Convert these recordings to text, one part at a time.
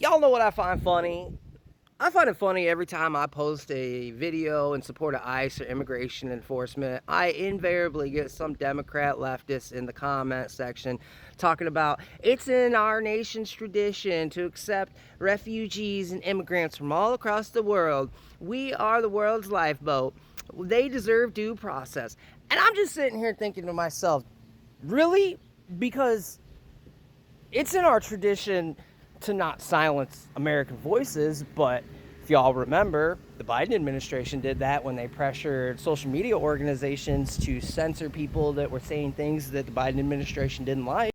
Y'all know what I find funny? I find it funny every time I post a video in support of ICE or immigration enforcement. I invariably get some Democrat leftist in the comment section talking about it's in our nation's tradition to accept refugees and immigrants from all across the world. We are the world's lifeboat. They deserve due process. And I'm just sitting here thinking to myself, really? Because it's in our tradition to not silence American voices, but if y'all remember, the Biden administration did that when they pressured social media organizations to censor people that were saying things that the Biden administration didn't like.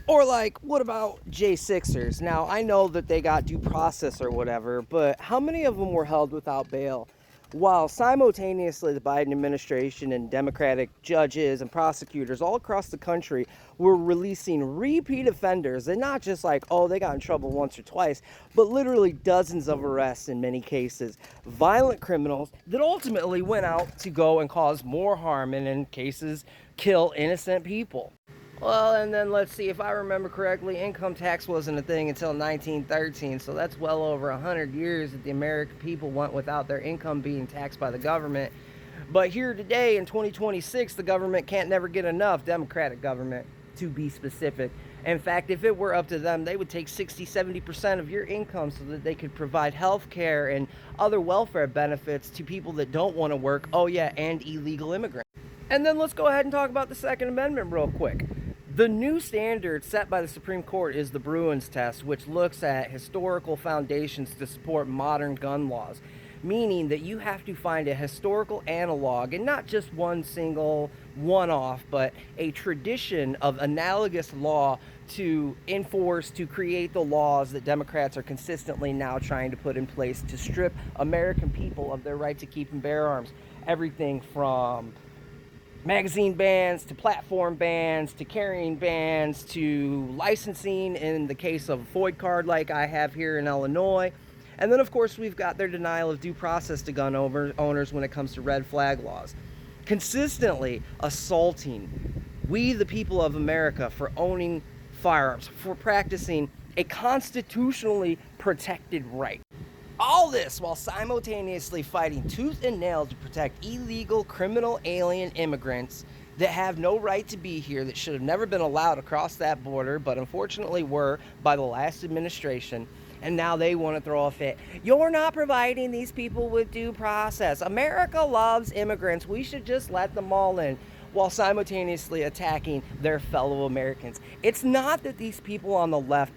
Or like, what about J6ers? Now, I know that they got due process or whatever, but how many of them were held without bail? While simultaneously the Biden administration and Democratic judges and prosecutors all across the country were releasing repeat offenders, and not just like, oh, they got in trouble once or twice, but literally dozens of arrests in many cases. Violent criminals that ultimately went out to go and cause more harm and in cases kill innocent people. Well, and then let's see, if I remember correctly, income tax wasn't a thing until 1913, so that's well over 100 years that the American people went without their income being taxed by the government. But here today in 2026, the government can't never get enough, Democratic government, to be specific. In fact, if it were up to them, they would take 60-70% of your income so that they could provide health care and other welfare benefits to people that don't want to work, oh yeah, and illegal immigrants. And then let's go ahead and talk about the Second Amendment real quick. The new standard set by the Supreme Court is the Bruins test, which looks at historical foundations to support modern gun laws, meaning that you have to find a historical analog and not just one single one-off, but a tradition of analogous law to enforce, to create the laws that Democrats are consistently now trying to put in place to strip American people of their right to keep and bear arms. Everything from magazine bans to platform bans to carrying bans to licensing in the case of a FOID card like I have here in Illinois. And then of course we've got their denial of due process to gun owners when it comes to red flag laws. Consistently assaulting we the people of America for owning firearms, for practicing a constitutionally protected right. All this while simultaneously fighting tooth and nail to protect illegal criminal alien immigrants that have no right to be here, that should have never been allowed across that border, but unfortunately were by the last administration. And now they want to throw a fit. You're not providing these people with due process. America loves immigrants. We should just let them all in, while simultaneously attacking their fellow Americans. It's not that these people on the left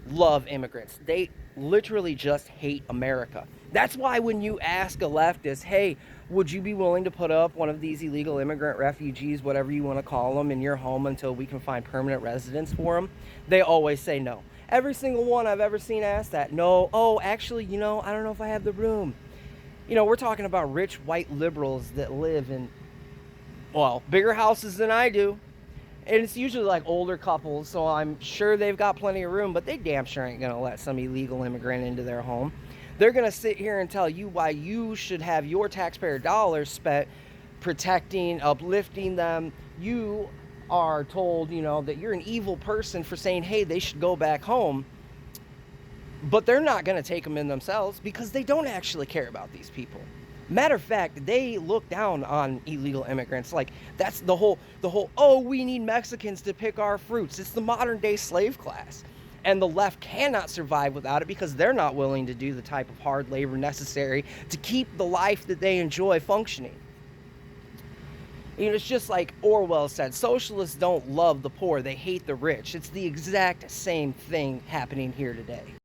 love immigrants. They literally just hate America. That's why when you ask a leftist, hey, would you be willing to put up one of these illegal immigrant refugees, whatever you want to call them, in your home until we can find permanent residence for them? They always say no. Every single one I've ever seen ask that. No, oh, actually, I don't know if I have the room. We're talking about rich white liberals that live in, well, bigger houses than I do. And it's usually like older couples, so I'm sure they've got plenty of room, but they damn sure ain't gonna let some illegal immigrant into their home. They're gonna sit here and tell you why you should have your taxpayer dollars spent protecting, uplifting them. You are told, that you're an evil person for saying, hey, they should go back home. But they're not gonna take them in themselves because they don't actually care about these people. Matter of fact, they look down on illegal immigrants. Like, that's the whole, oh, we need Mexicans to pick our fruits. It's the modern day slave class. And the left cannot survive without it because they're not willing to do the type of hard labor necessary to keep the life that they enjoy functioning. It's just like Orwell said, socialists don't love the poor, they hate the rich. It's the exact same thing happening here today.